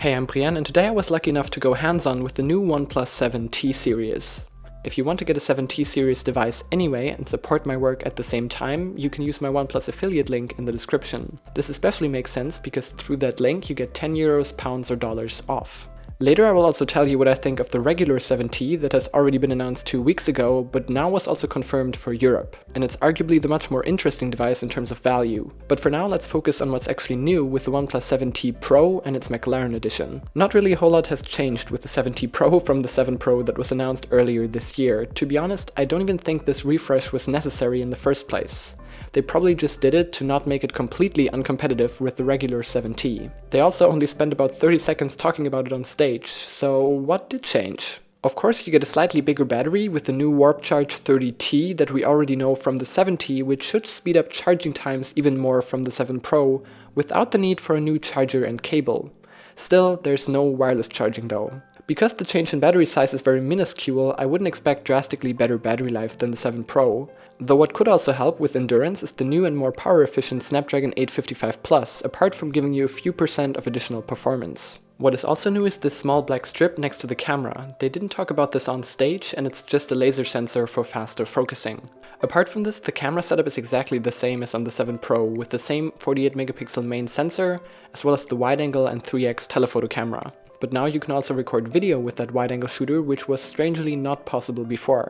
Hey, I'm Brian, and today I was lucky enough to go hands-on with the new OnePlus 7T series. If you want to get a 7T series device anyway and support my work at the same time, you can use my OnePlus affiliate link in the description. This especially makes sense because through that link you get €10, pounds or dollars off. Later I will also tell you what I think of the regular 7T that has already been announced 2 weeks ago, but now was also confirmed for Europe, and it's arguably the much more interesting device in terms of value. But for now let's focus on what's actually new with the OnePlus 7T Pro and its McLaren Edition. Not really a whole lot has changed with the 7T Pro from the 7 Pro that was announced earlier this year. To be honest, I don't even think this refresh was necessary in the first place. They probably just did it to not make it completely uncompetitive with the regular 7T. They also only spent about 30 seconds talking about it on stage, so what did change? Of course you get a slightly bigger battery with the new Warp Charge 30T that we already know from the 7T, which should speed up charging times even more from the 7 Pro, without the need for a new charger and cable. Still, there's no wireless charging though. Because the change in battery size is very minuscule, I wouldn't expect drastically better battery life than the 7 Pro, though what could also help with endurance is the new and more power-efficient Snapdragon 855 Plus, apart from giving you a few percent of additional performance. What is also new is this small black strip next to the camera. They didn't talk about this on stage, and it's just a laser sensor for faster focusing. Apart from this, the camera setup is exactly the same as on the 7 Pro, with the same 48 megapixel main sensor, as well as the wide-angle and 3x telephoto camera. But now you can also record video with that wide-angle shooter, which was strangely not possible before.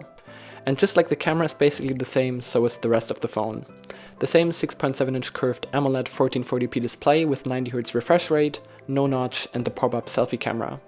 And just like the camera is basically the same, so is the rest of the phone. The same 6.7-inch curved AMOLED 1440p display with 90Hz refresh rate, no notch, and the pop-up selfie camera.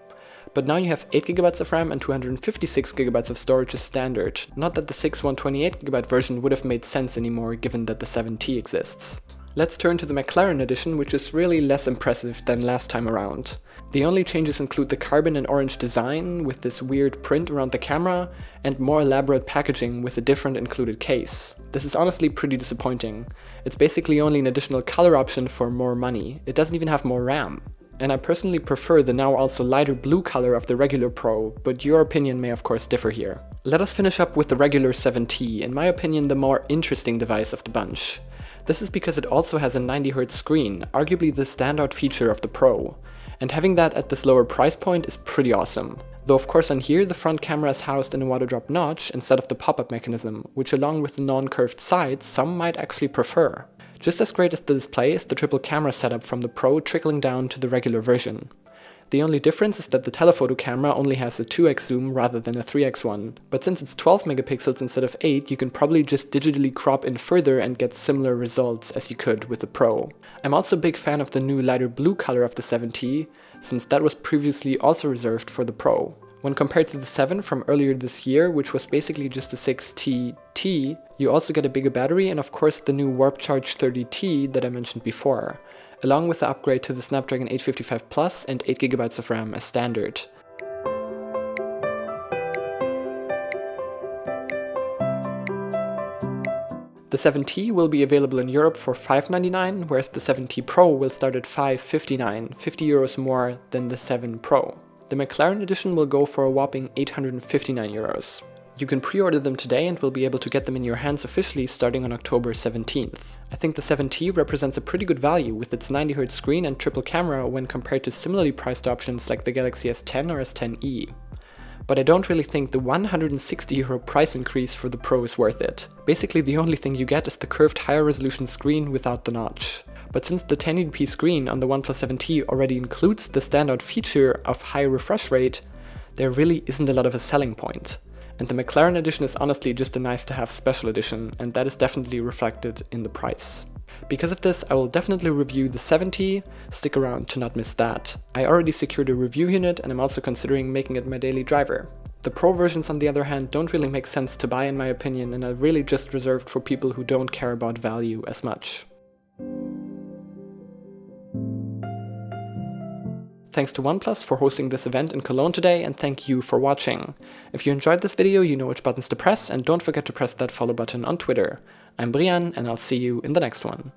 But now you have 8GB of RAM and 256GB of storage as standard. Not that the 128GB version would have made sense anymore given that the 7T exists. Let's turn to the McLaren Edition, which is really less impressive than last time around. The only changes include the carbon and orange design with this weird print around the camera, and more elaborate packaging with a different included case. This is honestly pretty disappointing. It's basically only an additional color option for more money. It doesn't even have more RAM. And I personally prefer the now also lighter blue color of the regular Pro, but your opinion may of course differ here. Let us finish up with the regular 7T, in my opinion the more interesting device of the bunch. This is because it also has a 90Hz screen, arguably the standout feature of the Pro. And having that at this lower price point is pretty awesome. Though of course on here the front camera is housed in a water drop notch instead of the pop-up mechanism, which along with the non-curved sides some might actually prefer. Just as great as the display is the triple camera setup from the Pro trickling down to the regular version. The only difference is that the telephoto camera only has a 2x zoom rather than a 3x one, but since it's 12 megapixels instead of 8, you can probably just digitally crop in further and get similar results as you could with the Pro. I'm also a big fan of the new lighter blue color of the 7T, since that was previously also reserved for the Pro. When compared to the 7 from earlier this year, which was basically just a 6T, you also get a bigger battery and of course the new Warp Charge 30T that I mentioned before, along with the upgrade to the Snapdragon 855 Plus and 8GB of RAM as standard. The 7T will be available in Europe for €599, whereas the 7T Pro will start at €559, €50 more than the 7 Pro. The McLaren Edition will go for a whopping €859. You can pre-order them today and will be able to get them in your hands officially starting on October 17th. I think the 7T represents a pretty good value with its 90Hz screen and triple camera when compared to similarly priced options like the Galaxy S10 or S10e. But I don't really think the €160 price increase for the Pro is worth it. Basically the only thing you get is the curved higher resolution screen without the notch. But since the 1080p screen on the OnePlus 7T already includes the standout feature of high refresh rate, there really isn't a lot of a selling point. And the McLaren Edition is honestly just a nice to have special edition, and that is definitely reflected in the price. Because of this, I will definitely review the 7T, stick around to not miss that. I already secured a review unit and I'm also considering making it my daily driver. The Pro versions on the other hand don't really make sense to buy in my opinion and are really just reserved for people who don't care about value as much. Thanks to OnePlus for hosting this event in Cologne today, and thank you for watching. If you enjoyed this video, you know which buttons to press, and don't forget to press that follow button on Twitter. I'm Brian, and I'll see you in the next one.